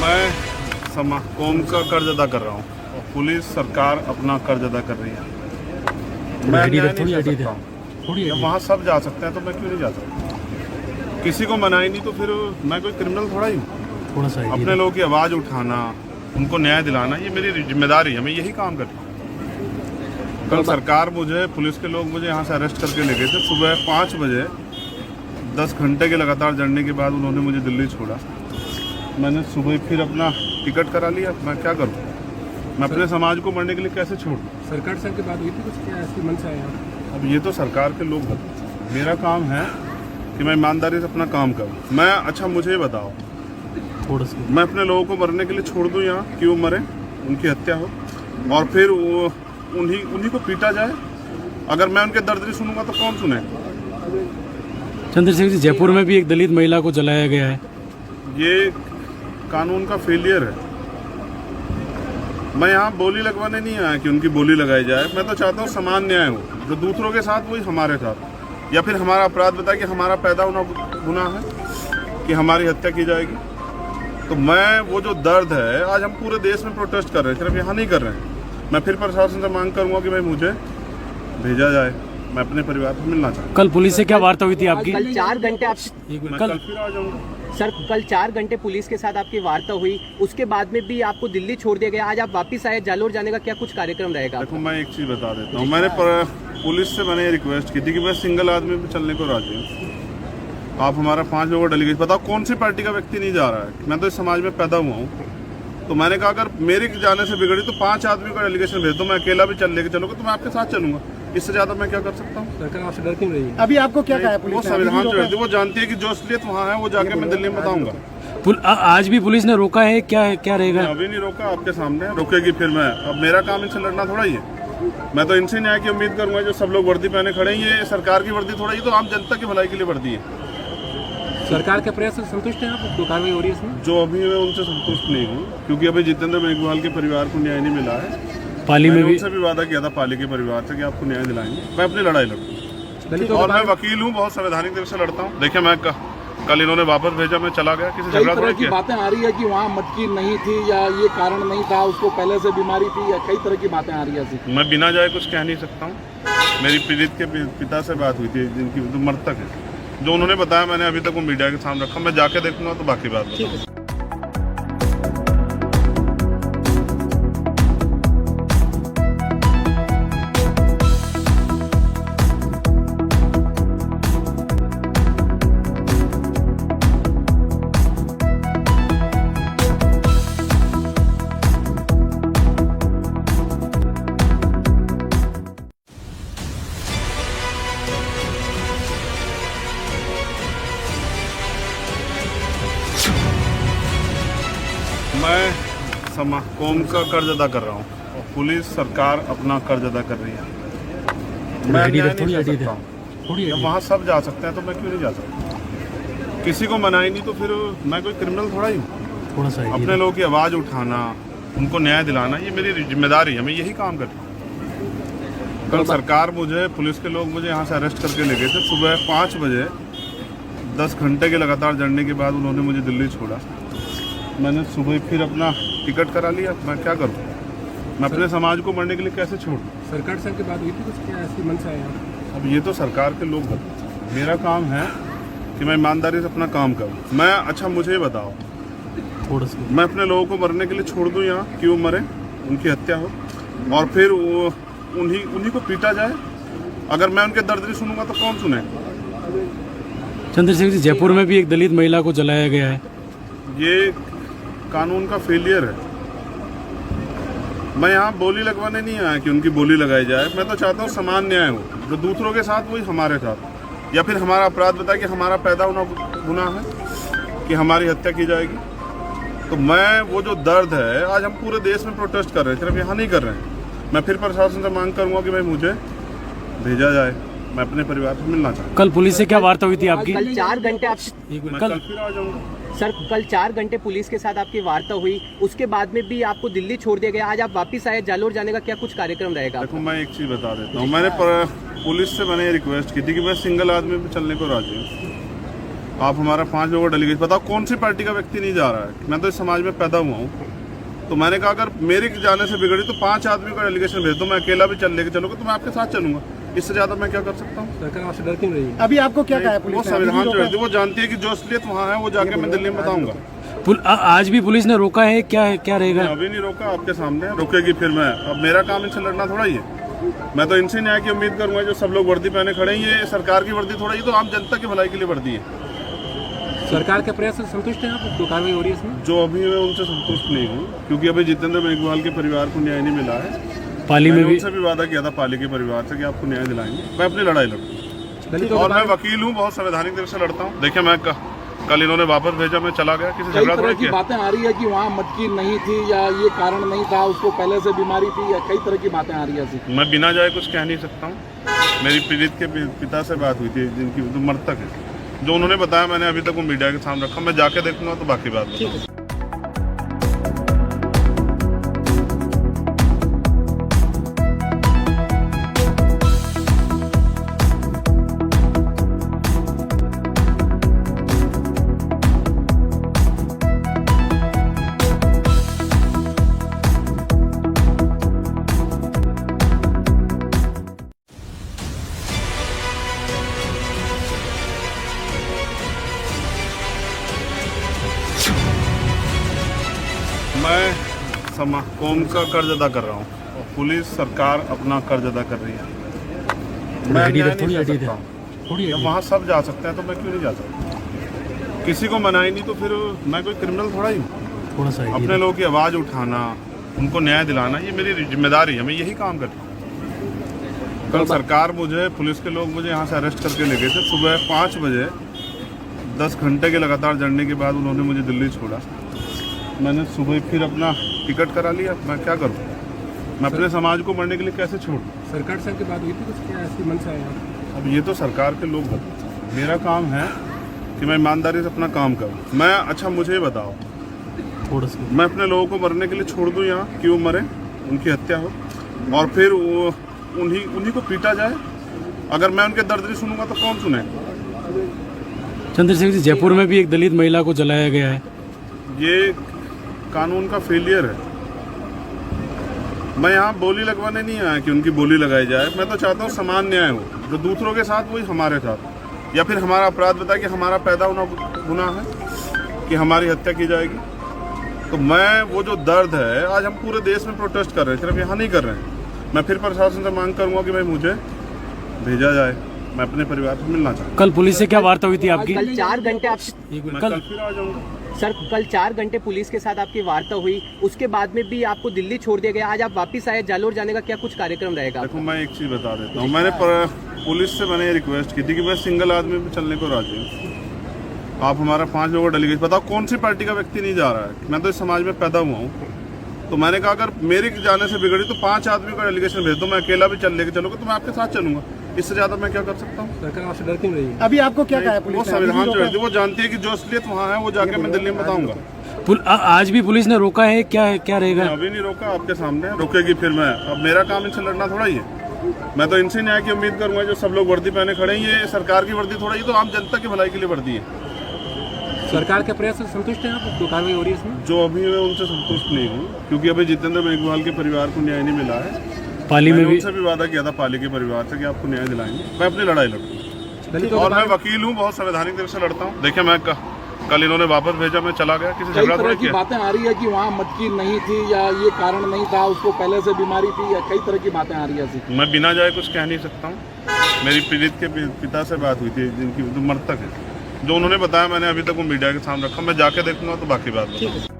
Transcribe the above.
मैं कौम का कर्ज अदा कर रहा हूँ और पुलिस सरकार अपना कर्ज अदा कर रही है। मैं न्याय नहीं कर सकता हूँ। जब वहाँ सब जा सकते हैं तो मैं क्यों नहीं जा सकता? किसी को मना ही नहीं तो फिर मैं कोई क्रिमिनल थोड़ा ही हूँ। थोड़ा सा अपने लोगों की आवाज़ उठाना, उनको न्याय दिलाना, ये मेरी जिम्मेदारी है। मैं यही काम करता हूँ। कल सरकार मुझे, पुलिस के लोग मुझे यहाँ से अरेस्ट करके ले गए थे सुबह 5 बजे। 10 घंटे के लगातार जड़ने के बाद उन्होंने मुझे दिल्ली छोड़ा। मैंने सुबह फिर अपना टिकट करा लिया। मैं क्या करूँ? मैं अपने समाज को मरने के लिए कैसे छोड़ूं? सरकार साहब की बात हुई थी कुछ, क्या ऐसी मन से आया? अब ये तो सरकार के लोग बताते हैं। मेरा काम है कि मैं ईमानदारी से अपना काम करूँ। मैं अच्छा मुझे ये बताओ, थोड़ा सा मैं अपने लोगों को मरने के लिए छोड़ दूँ यहाँ कि वो मरे, उनकी हत्या हो और फिर वो उन्हीं को पीटा जाए? अगर मैं उनके दर्द नहीं सुनूंगा तो कौन सुनेगा? चंद्रशेखर जी, जयपुर में भी एक दलित महिला को जलाया गया है। ये कानून का फेलियर है। मैं यहाँ बोली लगवाने नहीं आया कि उनकी बोली लगाई जाए। मैं तो चाहता हूँ समान न्याय हो, जो दूसरों के साथ वही हमारे साथ। या फिर हमारा अपराध बताए कि हमारा पैदा होना गुनाह है, कि हमारी हत्या की जाएगी। तो मैं वो जो दर्द है, आज हम पूरे देश में प्रोटेस्ट कर रहे हैं, सिर्फ यहाँ नहीं कर रहे हैं। मैं फिर प्रशासन से मांग करूँगा कि भाई मुझे भेजा जाए, मैं अपने परिवार से मिलना चाहता हूँ। कल पुलिस से क्या वार्ता हुई थी आपकी? कल 4 घंटे आप मैं कल कल फिर आ जाऊँगा। सर, कल 4 घंटे पुलिस के साथ आपकी वार्ता हुई, उसके बाद में भी आपको दिल्ली छोड़ दिया गया। आज आप वापस आए, जालोर जाने का क्या कुछ कार्यक्रम रहेगा? देखो, मैं एक चीज़ बता देता हूँ। मैंने पुलिस से मैंने ये रिक्वेस्ट की थी कि मैं सिंगल आदमी पे चलने को राजी हूँ। आप हमारा 5 लोगों का डेलीगेट बताओ, कौन सी पार्टी का व्यक्ति नहीं जा रहा है? मैं तो इस समाज में पैदा हुआ हूँ। तो मैंने कहा अगर मेरे जाने से बिगड़ी तो 5 आदमी का डेलीगेशन भेज दो, मैं अकेला भी लेके चलूंगा तो मैं आपके साथ चलूंगा। इससे ज्यादा मैं क्या कर सकता हूँ? सरकार आपसे डर क्यों रही है? अभी आपको क्या कहा है वो पुलिस ने? संविधान जो है वो जानती है कि जो असलियत वहाँ है वो जाके मैं दिल्ली में बताऊंगा। आज भी पुलिस ने रोका है, क्या रहेगा? अभी नहीं रोका, आपके सामने रोकेगी फिर मैं। अब मेरा काम इनसे लड़ना थोड़ा ही है। मैं तो इनसे न्याय की उम्मीद करूंगा। जो सब लोग वर्दी पहने खड़े हैं, ये सरकार की वर्दी थोड़ा ही, तो आम जनता की भलाई के लिए वर्दी है। सरकार के प्रयास से संतुष्ट हैं आप? जो कार्रवाई हो रही है इसमें? जो अभी मैं उनसे संतुष्ट नहीं हूँ, क्योंकि अभी जितेंद्र मेघवाल के परिवार को न्याय नहीं मिला है। पाली में भी उनसे भी वादा किया था पाली के परिवार से कि आपको न्याय दिलाएंगे। मैं अपनी लड़ाई लड़ूंगा और मैं वकील हूँ, बहुत संवैधानिक तरह से लड़ता हूँ। देखिए, मैं कल इन्होंने वापस भेजा, मैं चला गया, किसी झगड़ा थोड़ा किया। बातें आ रही है कि वहाँ मटकी नहीं थी या ये कारण नहीं था, उसको पहले से बीमारी थी, या कई तरह की बातें आ रही है। मैं बिना जाए कुछ कह नहीं सकता हूँ। मेरी पीड़ित के पिता से बात हुई थी, जिनकी तो मृतक है। जो उन्होंने बताया मैंने अभी तक वो मीडिया के सामने रखा। मैं जाके देखूंगा तो बाकी बात बताऊंगा। मैं कौम का कर्ज अदा कर रहा हूँ और पुलिस सरकार अपना कर्ज अदा कर रही है। मैं न्याय नहीं कर सकता हूँ। जब वहाँ सब जा सकते हैं तो मैं क्यों नहीं जा सकता? किसी को मना ही नहीं तो फिर मैं कोई क्रिमिनल थोड़ा ही हूँ। थोड़ा सा अपने लोगों की आवाज़ उठाना, उनको न्याय दिलाना, ये मेरी जिम्मेदारी है। मैं यही काम करता हूँ। कल सरकार मुझे, पुलिस के लोग मुझे यहाँ से अरेस्ट करके ले गए थे सुबह 5 बजे। 10 घंटे के लगातार जड़ने के बाद उन्होंने मुझे दिल्ली छोड़ा। मैंने सुबह फिर अपना टिकट करा लिया। मैं क्या करूँ? मैं अपने समाज को मरने के लिए कैसे छोड़ूं? सरकार साहब की बात हुई थी कुछ, क्या ऐसी मन से आया? अब ये तो सरकार के लोग बताते हैं। मेरा काम है कि मैं ईमानदारी से अपना काम करूँ। मैं अच्छा मुझे ये बताओ, थोड़ा सा मैं अपने लोगों को मरने के लिए छोड़ दूँ यहाँ कि वो मरे, उनकी हत्या हो और फिर वो उन्हीं को पीटा जाए? अगर मैं उनके दर्द नहीं सुनूंगा तो कौन सुनेगा? चंद्रशेखर जी, जयपुर में भी एक दलित महिला को जलाया गया है। ये कानून का फेलियर है। मैं यहाँ बोली लगवाने नहीं आया कि उनकी बोली लगाई जाए। मैं तो चाहता हूँ समान न्याय हो, जो दूसरों के साथ वही हमारे साथ। या फिर हमारा अपराध बताए कि हमारा पैदा होना गुनाह है, कि हमारी हत्या की जाएगी। तो मैं वो जो दर्द है, आज हम पूरे देश में प्रोटेस्ट कर रहे हैं, सिर्फ यहाँ नहीं कर रहे हैं। मैं फिर प्रशासन से मांग करूँगा कि भाई मुझे भेजा जाए, मैं अपने परिवार से मिलना चाहता हूँ। कल पुलिस से क्या वार्ता हुई थी आपकी? कल 4 घंटे मैं कल फिर आ जाऊँगा। सर, कल 4 घंटे पुलिस के साथ आपकी वार्ता हुई, उसके बाद में भी आपको दिल्ली छोड़ दिया गया। आज आप वापस आए, जालोर जाने का क्या कुछ कार्यक्रम रहेगा? देखो, मैं एक चीज़ बता देता हूँ। मैंने पुलिस से मैंने ये रिक्वेस्ट की थी कि मैं सिंगल आदमी पे चलने को राजी हूँ। आप हमारा 5 लोगों का डेलीगेशन बताओ कौन सी पार्टी का व्यक्ति नहीं जा रहा है। मैं तो इस समाज में पैदा हुआ हूँ, तो मैंने कहा अगर मेरे जाने से बिगड़ी तो 5 आदमी का डेलीगेशन भेज दो, मैं अकेला भी चल लेके चलूंगा तो मैं आपके साथ चलूंगा। इससे ज्यादा मैं क्या कर सकता हूँ? सरकार आपसे डर क्यों रही है? अभी आपको क्या कहा है वो पुलिस ने? संविधान जो है वो जानती है कि जो असलियत वहाँ है वो जाके मैं दिल्ली में बताऊंगा। आज भी पुलिस ने रोका है, क्या रहेगा? अभी नहीं रोका, आपके सामने रोकेगी फिर मैं। अब मेरा काम इनसे लड़ना थोड़ा ही है। मैं तो इनसे न्याय की उम्मीद करूंगा। जो सब लोग वर्दी पहने खड़े हैं, ये सरकार की वर्दी थोड़ा, ये तो आम जनता की भलाई के लिए वर्दी है। सरकार के प्रयास से संतुष्ट हैं आप? जो कार्रवाई हो रही है इसमें? जो अभी मैं उनसे संतुष्ट नहीं हूँ, क्योंकि अभी जितेंद्र मेघवाल के परिवार को न्याय नहीं मिला है। पाली में भी उनसे भी वादा किया था पाली के परिवार से कि आपको न्याय दिलाएंगे। मैं अपनी लड़ाई लड़ूंगा और मैं वकील हूँ, बहुत संवैधानिक तरह से लड़ता हूँ। देखिए मैं कल इन्होंने वापस भेजा, मैं चला गया, किसी कई झगड़ा तरह थोड़ी की किया। बातें आ रही है कि वहाँ मटकी नहीं थी या ये कारण नहीं था, उसको पहले से बीमारी थी, या कई तरह की बातें आ रही है ऐसी। मैं बिना जाए कुछ कह नहीं सकता हूँ। मेरी पीड़ित के पिता से बात हुई थी, जिनकी जो मृतक है, जो उन्होंने बताया मैंने अभी तक वो मीडिया के सामने रखा। मैं जाके देखूंगा तो बाकी बात बताऊंगा। मैं कौम का कर्ज अदा कर रहा हूँ, पुलिस सरकार अपना कर्ज अदा कर रही है। मैं आईडी न्याय दे, थोड़ी नहीं कर आईडी दे। सकता हूँ। जब वहाँ सब जा सकते हैं तो मैं क्यों नहीं जा सकता? किसी को मनाई नहीं तो फिर मैं कोई क्रिमिनल थोड़ा ही हूँ। थोड़ा सा अपने लोगों की आवाज़ उठाना, उनको न्याय दिलाना, ये मेरी जिम्मेदारी है। मैं यही काम करता हूँ। कल सरकार मुझे, पुलिस के लोग मुझे यहाँ से अरेस्ट करके ले गए थे सुबह 5 बजे। 10 घंटे के लगातार जड़ने के बाद उन्होंने मुझे दिल्ली छोड़ा। मैंने सुबह फिर अपना टिकट करा लिया। मैं क्या करूँ? मैं अपने समाज को मरने के लिए कैसे छोड़ूँ? सरकार से आपकी बात हुई थी कुछ? क्या ऐसी मन से आया? अब ये तो सरकार के लोग बताते हैं। मेरा काम है कि मैं ईमानदारी से अपना काम करूँ। मैं अच्छा मुझे ये बताओ, थोड़ा सा मैं अपने लोगों को मरने के लिए छोड़ दूँ यहाँ, क्यों मरे, उनकी हत्या हो और फिर वो उन्हीं को पीटा जाए? अगर मैं उनके दर्द नहीं सुनूंगा तो कौन सुनेगा? चंद्रशेखर जी, जयपुर में भी एक दलित महिला को जलाया गया है। ये कानून का फेलियर है। मैं यहाँ बोली लगवाने नहीं आया कि उनकी बोली लगाई जाए। मैं तो चाहता हूँ समान न्याय हो, जो दूसरों के साथ वही हमारे साथ। या फिर हमारा अपराध बताए कि हमारा पैदा होना गुनाह है, कि हमारी हत्या की जाएगी। तो मैं वो जो दर्द है, आज हम पूरे देश में प्रोटेस्ट कर रहे हैं, सिर्फ यहाँ नहीं कर रहे हैं। मैं फिर प्रशासन से मांग करूँगा कि भाई मुझे भेजा जाए, मैं अपने परिवार से मिलना चाहता हूँ। कल पुलिस से क्या वार्ता हुई थी आपकी? कल 4 घंटे आप मैं कल कल फिर आ जाऊँगा। सर, कल 4 घंटे पुलिस के साथ आपकी वार्ता हुई, उसके बाद में भी आपको दिल्ली छोड़ दिया गया। आज आप वापस आए, जालोर जाने का क्या कुछ कार्यक्रम रहेगा? देखो मैं एक चीज़ बता देता हूँ। मैंने पुलिस से मैंने रिक्वेस्ट की थी कि मैं सिंगल आदमी पे चलने को राजी हूँ। आप हमारा 5 लोगों का डेलीगेशन बताओ कौन सी पार्टी का व्यक्ति नहीं जा रहा है। मैं तो इस समाज में पैदा हुआ हूँ, तो मैंने कहा अगर मेरे जाने से बिगड़ी तो 5 आदमी का डेलीगेशन भेज दो, मैं अकेला भी चल लेके चलूंगा तो मैं आपके साथ चलूंगा। इससे ज्यादा मैं क्या कर सकता हूँ? सरकार आपसे डर क्यों रही है? अभी आपको क्या कहा है वो पुलिस ने? संविधान जो है वो जानती है कि जो असलियत वहाँ है वो जाके मैं दिल्ली में बताऊंगा। आज भी पुलिस ने रोका है, क्या रहेगा? अभी नहीं रोका, आपके सामने रोकेगी फिर मैं। अब मेरा काम इनसे लड़ना थोड़ा ही है। मैं तो इनसे न्याय की उम्मीद करूंगा। जो सब लोग वर्दी पहने खड़े हैं, ये सरकार की वर्दी थोड़ा, ये तो आम जनता की भलाई के लिए वर्दी है। सरकार के प्रयास से संतुष्ट हैं आप? जो कार्रवाई हो रही है इसमें? जो अभी मैं उनसे संतुष्ट नहीं हूँ, क्योंकि अभी जितेंद्र मेघवाल के परिवार को न्याय नहीं मिला है। पाली में भी उनसे भी वादा किया था पाली के परिवार से कि आपको न्याय दिलाएंगे। मैं अपनी लड़ाई लड़ूंगा और मैं वकील हूँ, बहुत संवैधानिक तरह से लड़ता हूँ। देखिए मैं कल इन्होंने वापस भेजा, मैं चला गया, किसी कई झगड़ा तरह थोड़ी की किया। बातें आ रही है कि वहाँ मटकी नहीं थी या ये कारण नहीं था, उसको पहले से बीमारी थी, या कई तरह की बातें आ रही है ऐसी। मैं बिना जाए कुछ कह नहीं सकता हूँ। मेरी पीड़ित के पिता से बात हुई थी, जिनकी जो मृतक है, जो उन्होंने बताया मैंने अभी तक वो मीडिया के सामने रखा। मैं जाके देखूंगा तो बाकी बात बताऊंगा।